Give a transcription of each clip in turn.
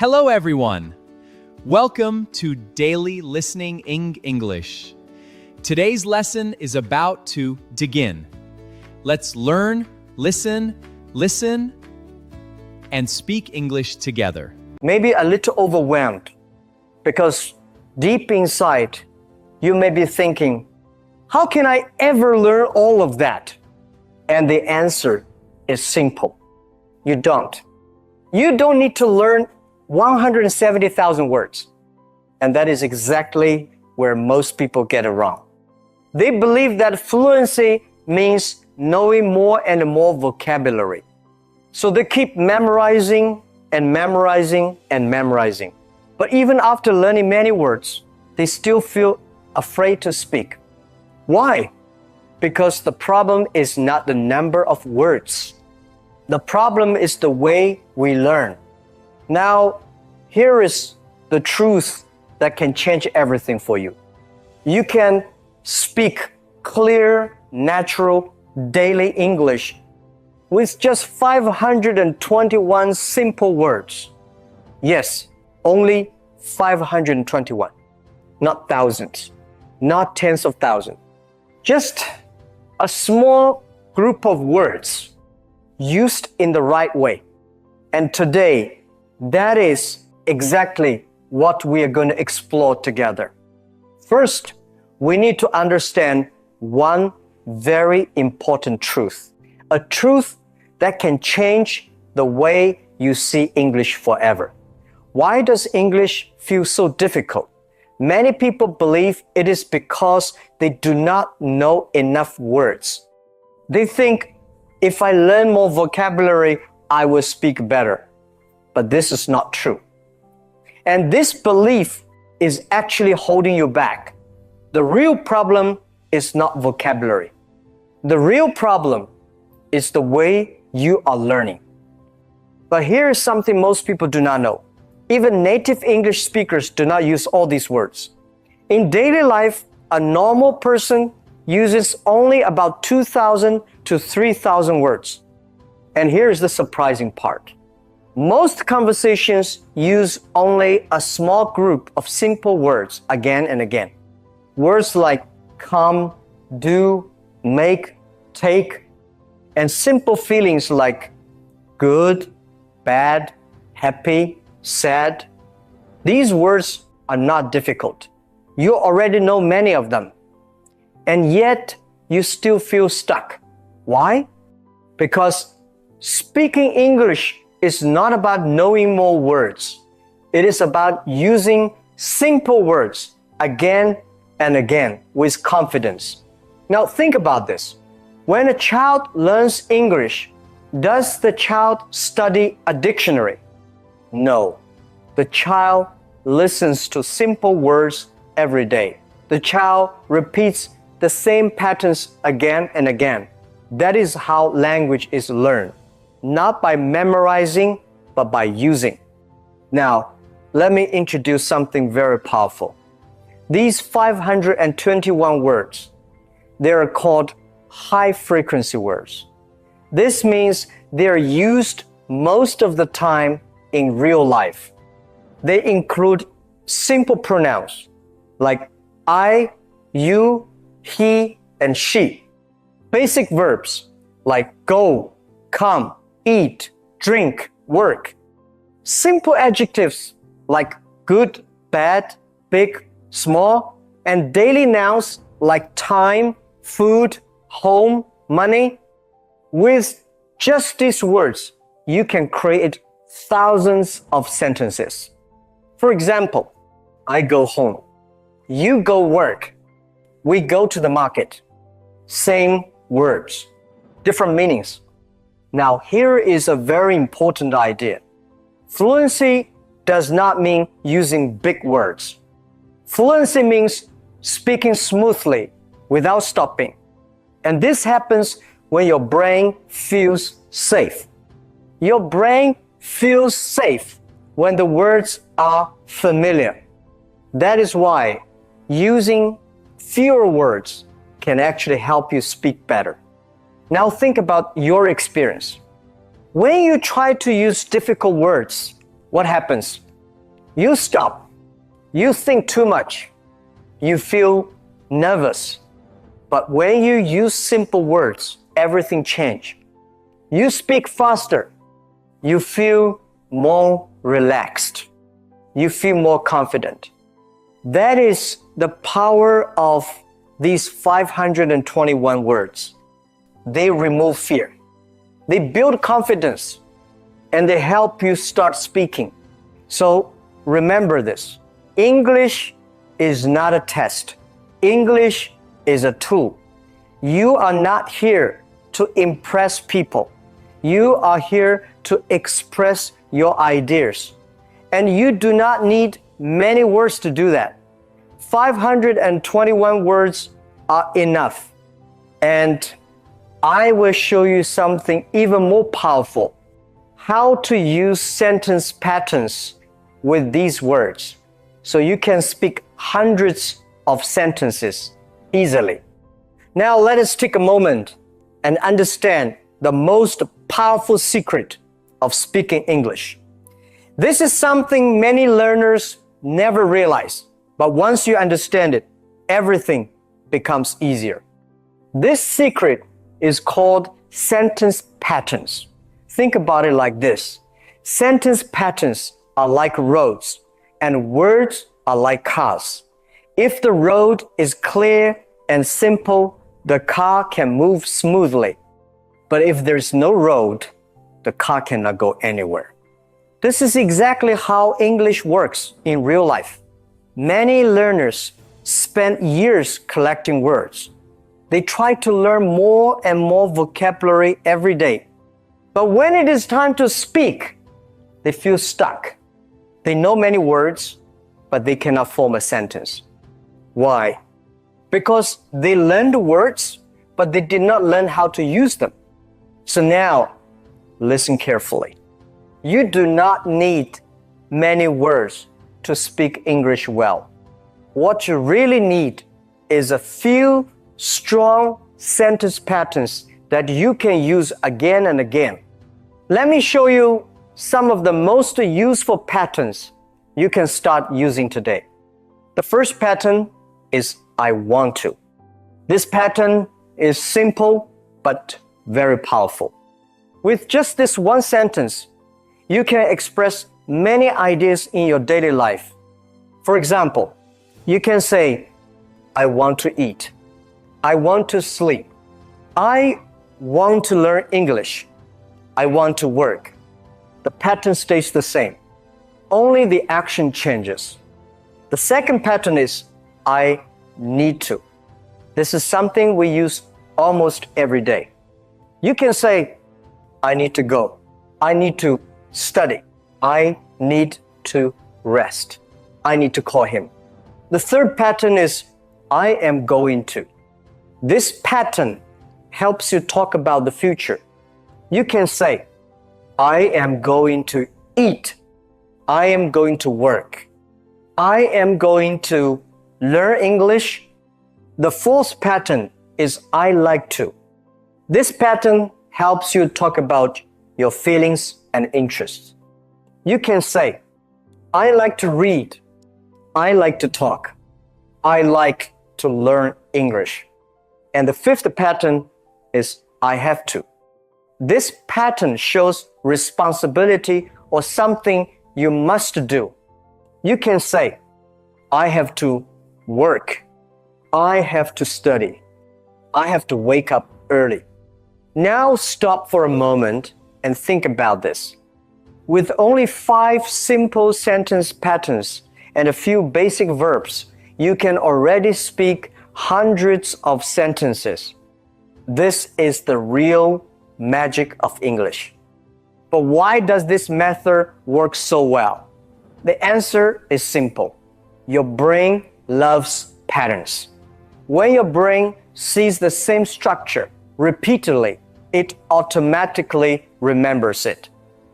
Hello, everyone. Welcome to Daily Listening in English. Today's lesson is about to begin. Let's learn, listen, and speak English together. Maybe a little overwhelmed because deep inside, you may be thinking, how can I ever learn all of that? And the answer is simple. You don't. You don't need to learn 170,000 words. And that is exactly where most people get it wrong. They believe that fluency means knowing more and more vocabulary. So they keep memorizing and memorizing and memorizing. But even after learning many words, they still feel afraid to speak. Why? Because the problem is not the number of words. The problem is the way we learn. Now, here is the truth that can change everything for you. You can speak clear, natural, daily English with just 521 simple words. Yes, only 521. Not thousands, not tens of thousands. Just a small group of words used in the right way. And today, that is exactly what we are going to explore together. First, we need to understand one very important truth. A truth that can change the way you see English forever. Why does English feel so difficult? Many people believe it is because they do not know enough words. They think, if I learn more vocabulary, I will speak better. But this is not true. And this belief is actually holding you back. The real problem is not vocabulary. The real problem is the way you are learning. But here is something most people do not know. Even native English speakers do not use all these words. In daily life, a normal person uses only about 2,000 to 3,000 words. And here is the surprising part. Most conversations use only a small group of simple words again and again. Words like come, do, make, take, and simple feelings like good, bad, happy, sad. These words are not difficult. You already know many of them. And yet, you still feel stuck. Why? Because speaking English is not about knowing more words. It is about using simple words again and again with confidence. Now think about this. When a child learns English, does the child study a dictionary? No. The child listens to simple words every day. The child repeats the same patterns again and again. That is how language is learned. Not by memorizing, but by using. Now, let me introduce something very powerful. These 521 words, they are called high-frequency words. This means they are used most of the time in real life. They include simple pronouns like I, you, he, and she. Basic verbs like go, come, eat, drink, work. Simple adjectives like good, bad, big, small, and daily nouns like time, food, home, money. With just these words, you can create thousands of sentences. For example, I go home. You go work. We go to the market. Same words, different meanings. Now, here is a very important idea. Fluency does not mean using big words. Fluency means speaking smoothly without stopping. And this happens when your brain feels safe. Your brain feels safe when the words are familiar. That is why using fewer words can actually help you speak better. Now think about your experience. When you try to use difficult words, what happens? You stop. You think too much. You feel nervous. But when you use simple words, everything changes. You speak faster. You feel more relaxed. You feel more confident. That is the power of these 521 words. They remove fear. They build confidence, and they help you start speaking. So remember this. English is not a test. English is a tool. You are not here to impress people. You are here to express your ideas. And you do not need many words to do that. 521 words are enough. And I will show you something even more powerful. How to use sentence patterns with these words so you can speak hundreds of sentences easily. Now let us take a moment and understand the most powerful secret of speaking English. This is something many learners never realize, but once you understand it, everything becomes easier. This secret is called sentence patterns. Think about it like this. Sentence patterns are like roads, and words are like cars. If the road is clear and simple, the car can move smoothly. But if there's no road, the car cannot go anywhere. This is exactly how English works in real life. Many learners spend years collecting words. They try to learn more and more vocabulary every day. But when it is time to speak, they feel stuck. They know many words, but they cannot form a sentence. Why? Because they learned the words, but they did not learn how to use them. So now, listen carefully. You do not need many words to speak English well. What you really need is a few strong sentence patterns that you can use again and again. Let me show you some of the most useful patterns you can start using today. The first pattern is I want to. This pattern is simple but very powerful. With just this one sentence, you can express many ideas in your daily life. For example, you can say, I want to eat. I want to sleep. I want to learn English. I want to work. The pattern stays the same. Only the action changes. The second pattern is I need to. This is something we use almost every day. You can say, I need to go. I need to study. I need to rest. I need to call him. The third pattern is I am going to. This pattern helps you talk about the future. You can say, I am going to eat. I am going to work. I am going to learn English. The fourth pattern is I like to. This pattern helps you talk about your feelings and interests. You can say, I like to read. I like to talk. I like to learn English. And the fifth pattern is I have to. This pattern shows responsibility or something you must do. You can say, I have to work. I have to study. I have to wake up early. Now stop for a moment and think about this. With only 5 simple sentence patterns and a few basic verbs, you can already speak hundreds of sentences. This is the real magic of English. But why does this method work so well? The answer is simple. Your brain loves patterns. When your brain sees the same structure repeatedly, it automatically remembers it.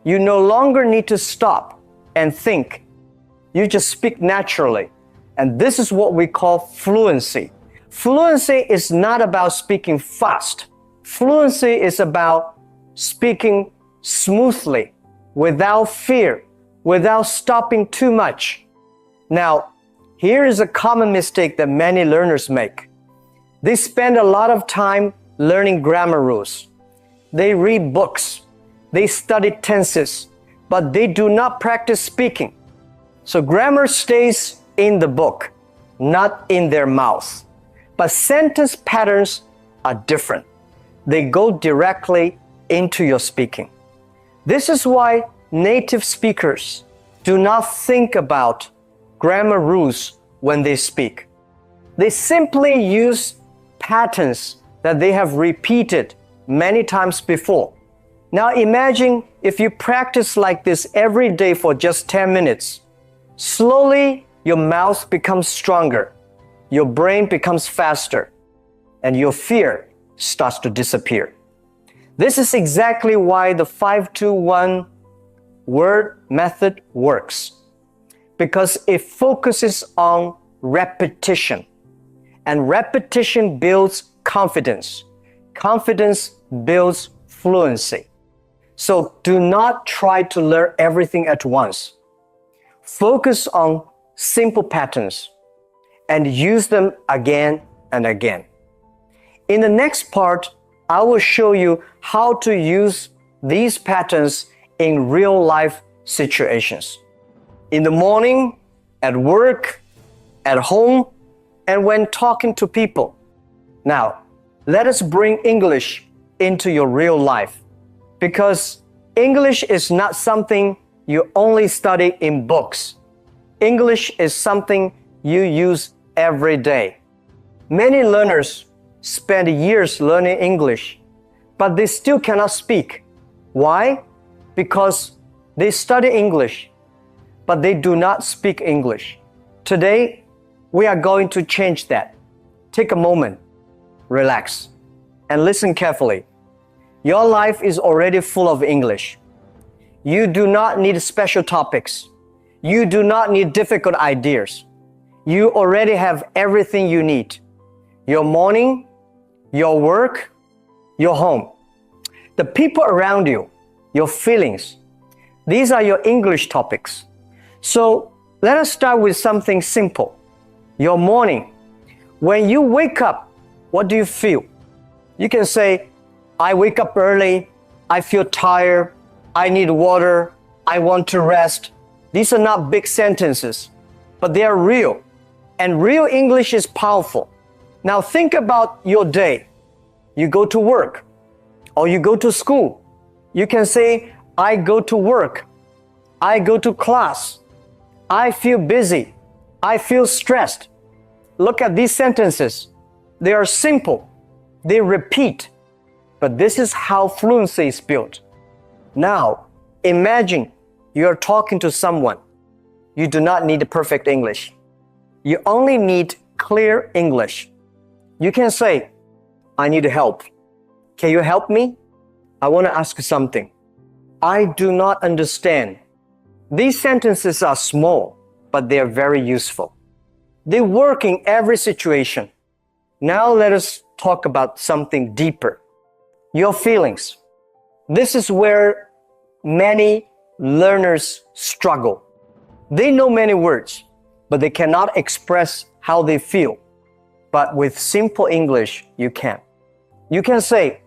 You no longer need to stop and think. You just speak naturally. And this is what we call fluency. Fluency is not about speaking fast. Fluency is about speaking smoothly, without fear, without stopping too much. Now, here is a common mistake that many learners make. They spend a lot of time learning grammar rules. They read books. They study tenses, but they do not practice speaking. So grammar stays in the book, not in their mouth. But sentence patterns are different. They go directly into your speaking. This is why native speakers do not think about grammar rules when they speak. They simply use patterns that they have repeated many times before. Now imagine if you practice like this every day for just 10 minutes. Slowly, your mouth becomes stronger, your brain becomes faster, and your fear starts to disappear. This is exactly why the 5-2-1 word method works, because it focuses on repetition, and repetition builds confidence. Confidence builds fluency. So do not try to learn everything at once. Focus on simple patterns and use them again and again. In the next part, I will show you how to use these patterns in real life situations. In the morning, at work, at home, and when talking to people. Now, let us bring English into your real life, because English is not something you only study in books. English is something you use every day. Many learners spend years learning English, but they still cannot speak. Why? Because they study English, but they do not speak English. Today, we are going to change that. Take a moment, relax, and listen carefully. Your life is already full of English. You do not need special topics. You do not need difficult ideas. You already have everything you need. Your morning, your work, your home. The people around you, your feelings. These are your English topics. So let us start with something simple. Your morning. When you wake up, what do you feel? You can say, I wake up early, I feel tired, I need water, I want to rest. These are not big sentences, but they are real. And real English is powerful. Now think about your day. You go to work or you go to school. You can say, I go to work, I go to class, I feel busy, I feel stressed. Look at these sentences. They are simple. They repeat. But this is how fluency is built. Now, imagine you are talking to someone. You do not need perfect English. You only need clear English. You can say, I need help. Can you help me? I want to ask you something. I do not understand. These sentences are small, but they are very useful. They work in every situation. Now let us talk about something deeper. Your feelings. This is where many learners struggle. They know many words, but they cannot express how they feel. But with simple English, you can. You can say,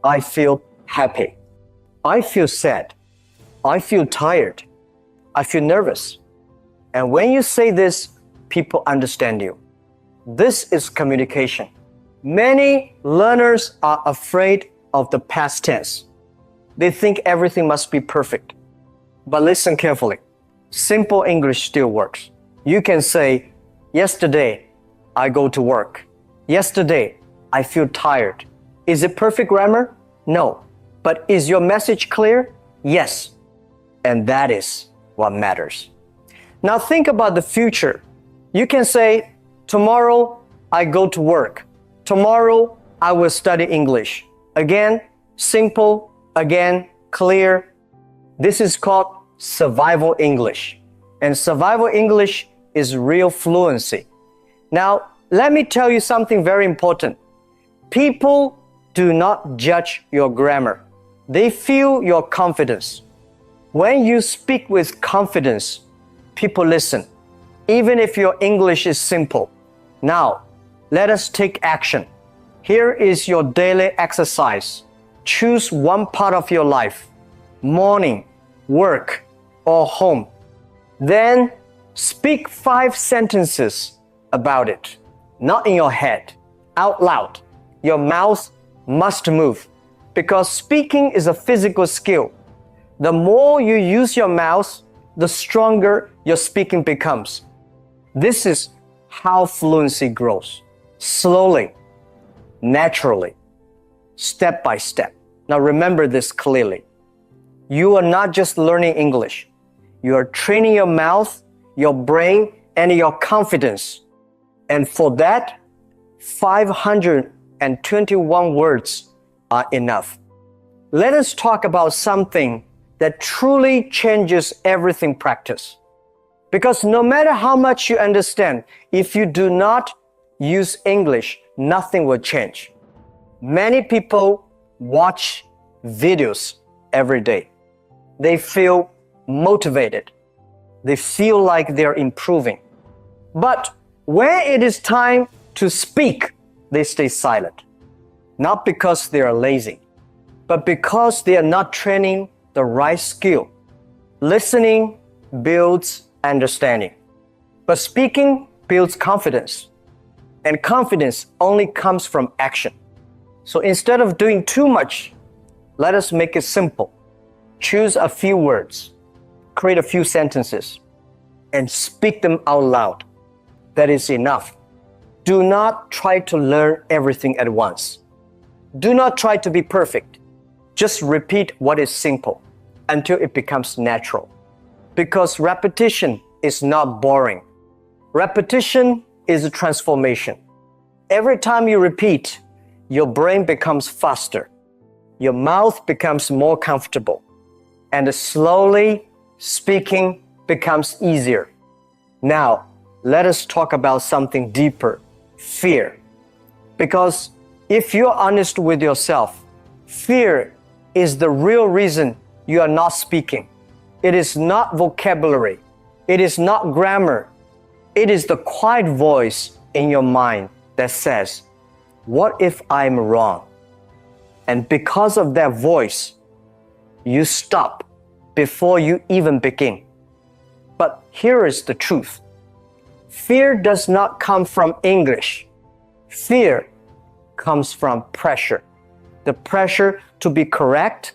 I feel happy. I feel sad. I feel tired. I feel nervous. And when you say this, people understand you. This is communication. Many learners are afraid of the past tense. They think everything must be perfect. But listen carefully. Simple English still works. You can say, yesterday, I go to work. Yesterday, I feel tired. Is it perfect grammar? No. But is your message clear? Yes. And that is what matters. Now think about the future. You can say, tomorrow, I go to work. Tomorrow, I will study English. Again, simple. Again, clear. This is called survival English. And survival English is real fluency. Now, let me tell you something very important. People do not judge your grammar. They feel your confidence. When you speak with confidence, people listen, even if your English is simple. Now, let us take action. Here is your daily exercise. Choose one part of your life, morning, work, or home. Then speak 5 sentences about it, not in your head, out loud. Your mouth must move because speaking is a physical skill. The more you use your mouth, the stronger your speaking becomes. This is how fluency grows. Slowly, naturally, step by step. Now remember this clearly. You are not just learning English. You are training your mouth, your brain, and your confidence. And for that, 521 words are enough. Let us talk about something that truly changes everything practice. Because no matter how much you understand, if you do not use English, nothing will change. Many people watch videos every day. They feel motivated. They feel like they're improving. But when it is time to speak, they stay silent. Not because they are lazy, but because they are not training the right skill. Listening builds understanding, but speaking builds confidence. And confidence only comes from action. So instead of doing too much, let us make it simple. Choose a few words, create a few sentences, and speak them out loud. That is enough. Do not try to learn everything at once. Do not try to be perfect. Just repeat what is simple until it becomes natural. Because repetition is not boring. Repetition is a transformation. Every time you repeat, your brain becomes faster. Your mouth becomes more comfortable. And slowly, speaking becomes easier. Now, let us talk about something deeper, fear. Because if you're honest with yourself, fear is the real reason you are not speaking. It is not vocabulary. It is not grammar. It is the quiet voice in your mind that says, what if I'm wrong? And because of that voice, you stop before you even begin. But here is the truth. Fear does not come from English. Fear comes from pressure. The pressure to be correct,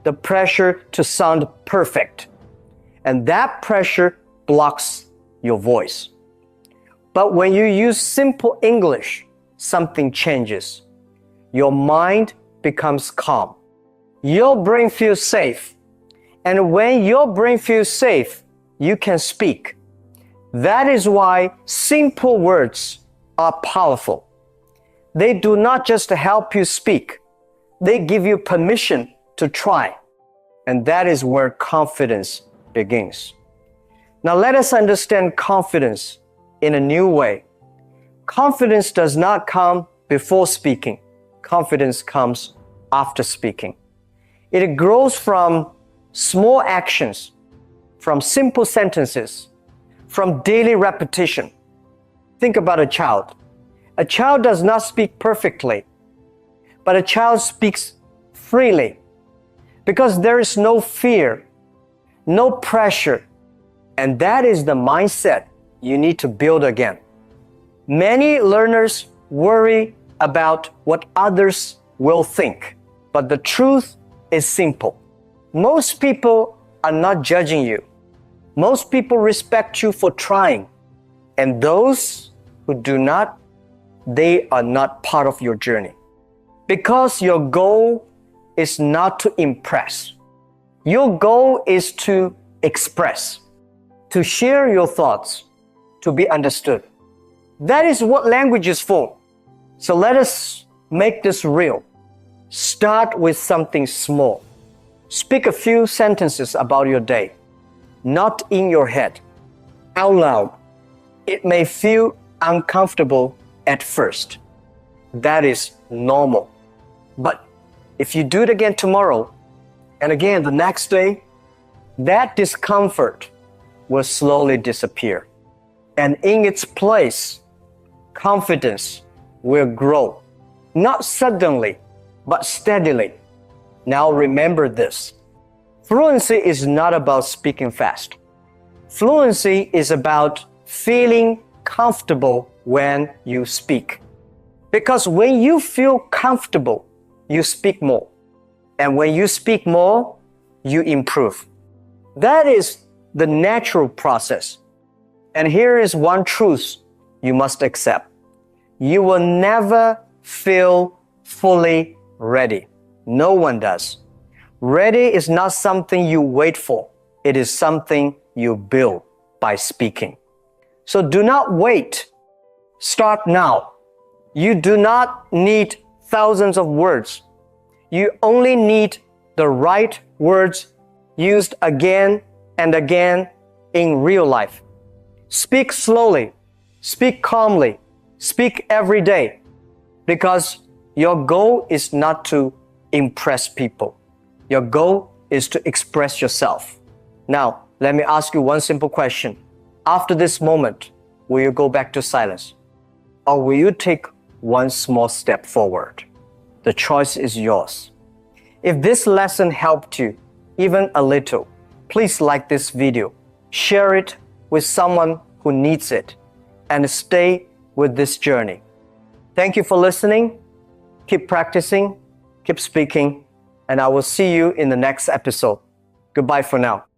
the pressure to sound perfect. And that pressure blocks your voice. But when you use simple English, something changes. Your mind becomes calm. Your brain feels safe. And when your brain feels safe, you can speak. That is why simple words are powerful. They do not just help you speak. They give you permission to try. And that is where confidence begins. Now let us understand confidence in a new way. Confidence does not come before speaking. Confidence comes after speaking. It grows from small actions, from simple sentences, from daily repetition. Think about a child. A child does not speak perfectly, but a child speaks freely because there is no fear, no pressure, and that is the mindset you need to build again. Many learners worry about what others will think, but the truth is simple. Most people are not judging you. Most people respect you for trying, and those who do not, they are not part of your journey. Because your goal is not to impress. Your goal is to express, to share your thoughts, to be understood. That is what language is for. So let us make this real. Start with something small. Speak a few sentences about your day, not in your head, out loud. It may feel uncomfortable at first. That is normal. But if you do it again tomorrow, and again the next day, that discomfort will slowly disappear. And in its place, confidence will grow, not suddenly, but steadily. Now remember this. Fluency is not about speaking fast. Fluency is about feeling comfortable when you speak. Because when you feel comfortable, you speak more. And when you speak more, you improve. That is the natural process. And here is one truth you must accept. You will never feel fully ready. No one does. Ready is not something you wait for. It is something you build by speaking. So do not wait. Start now. You do not need thousands of words. You only need the right words used again and again in real life. Speak slowly. Speak calmly. Speak every day. Because your goal is not to impress people. Your goal is to express yourself. Now, let me ask you one simple question. After this moment, will you go back to silence? Or will you take one small step forward? The choice is yours. If this lesson helped you even a little, please like this video, share it with someone who needs it, and stay with this journey. Thank you for listening. Keep practicing, keep speaking, and I will see you in the next episode. Goodbye for now.